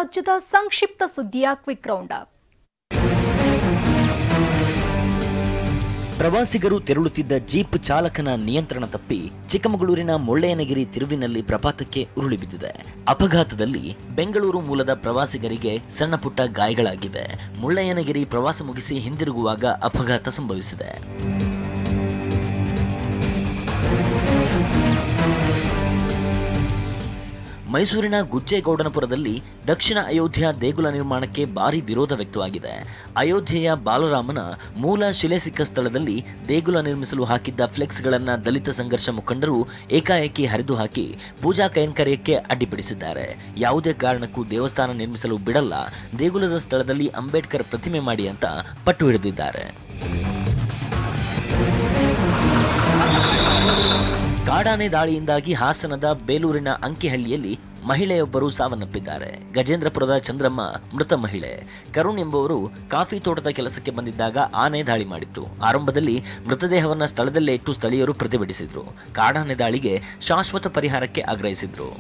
ರಾಜ್ಯದ ಸಂಕ್ಷಿಪ್ತ ಸುದ್ದಿಯ ಕ್ವಿಕ್ ರೌಂಡ್ ಅಪ್. ಪ್ರವಾಸಿಗರು ತೆರಳುತ್ತಿದ್ದ ಜೀಪ್ ಚಾಲಕನ ನಿಯಂತ್ರಣ ತಪ್ಪಿ ಚಿಕ್ಕಮಗಳೂರಿನ ಮುಳ್ಳಯ್ಯನಗಿರಿ ತಿರುವಿನಲ್ಲಿ ಪ್ರಪಾತಕ್ಕೆ ಉರುಳಿ ಬಿದ್ದಿದೆ. ಅಪಘಾತದಲ್ಲಿ ಬೆಂಗಳೂರು ಮೂಲದ ಪ್ರವಾಸಿಗರಿಗೆ ಸಣ್ಣ ಪುಟ್ಟ ಗಾಯಗಳಾಗಿವೆ. ಮುಳ್ಳಯ್ಯನಗಿರಿ ಪ್ರವಾಸ ಮುಗಿಸಿ ಹಿಂದಿರುಗುವಾಗ ಅಪಘಾತ ಸಂಭವಿಸಿದೆ. ಮೈಸೂರಿನ ಗುಜ್ಜೇಗೌಡನಪುರದಲ್ಲಿ ದಕ್ಷಿಣ ಅಯೋಧ್ಯೆಯ ದೇಗುಲ ನಿರ್ಮಾಣಕ್ಕೆ ಭಾರಿ ವಿರೋಧ ವ್ಯಕ್ತವಾಗಿದೆ. ಅಯೋಧ್ಯೆಯ ಬಾಲರಾಮನ ಮೂಲ ಶಿಲೆ ಸಿಕ್ಕ ಸ್ಥಳದಲ್ಲಿ ದೇಗುಲ ನಿರ್ಮಿಸಲು ಹಾಕಿದ್ದ ಫ್ಲೆಕ್ಸ್ಗಳನ್ನು ದಲಿತ ಸಂಘರ್ಷ ಮುಖಂಡರು ಏಕಾಏಕಿ ಹರಿದು ಹಾಕಿ ಪೂಜಾ ಕೈಂಕರ್ಯಕ್ಕೆ ಅಡ್ಡಿಪಡಿಸಿದ್ದಾರೆ. ಯಾವುದೇ ಕಾರಣಕ್ಕೂ ದೇವಸ್ಥಾನ ನಿರ್ಮಿಸಲು ಬಿಡಲ್ಲ, ದೇಗುಲದ ಸ್ಥಳದಲ್ಲಿ ಅಂಬೇಡ್ಕರ್ ಪ್ರತಿಮೆ ಮಾಡಿ ಅಂತ ಪಟ್ಟು ಹಿಡಿದಿದ್ದಾರೆ. ಕಾಡಾನೆ ದಾಳಿಯಿಂದಾಗಿ ಹಾಸನದ ಬೇಲೂರಿನ ಅಂಕಿಹಳ್ಳಿಯಲ್ಲಿ ಮಹಿಳೆಯೊಬ್ಬರು ಸಾವನ್ನಪ್ಪಿದ್ದಾರೆ. ಗಜೇಂದ್ರಪುರದ ಚಂದ್ರಮ್ಮ ಮೃತ ಮಹಿಳೆ. ಕರುಣ್ ಎಂಬುವರು ಕಾಫಿ ತೋಟದ ಕೆಲಸಕ್ಕೆ ಬಂದಿದ್ದಾಗ ಆನೆ ದಾಳಿ ಮಾಡಿತ್ತು. ಆರಂಭದಲ್ಲಿ ಮೃತದೇಹವನ್ನು ಸ್ಥಳದಲ್ಲೇ ಇಟ್ಟು ಸ್ಥಳೀಯರು ಪ್ರತಿಭಟಿಸಿದ್ರು. ಕಾಡಾನೆ ದಾಳಿಗೆ ಶಾಶ್ವತ ಪರಿಹಾರಕ್ಕೆ ಆಗ್ರಹಿಸಿದ್ರು.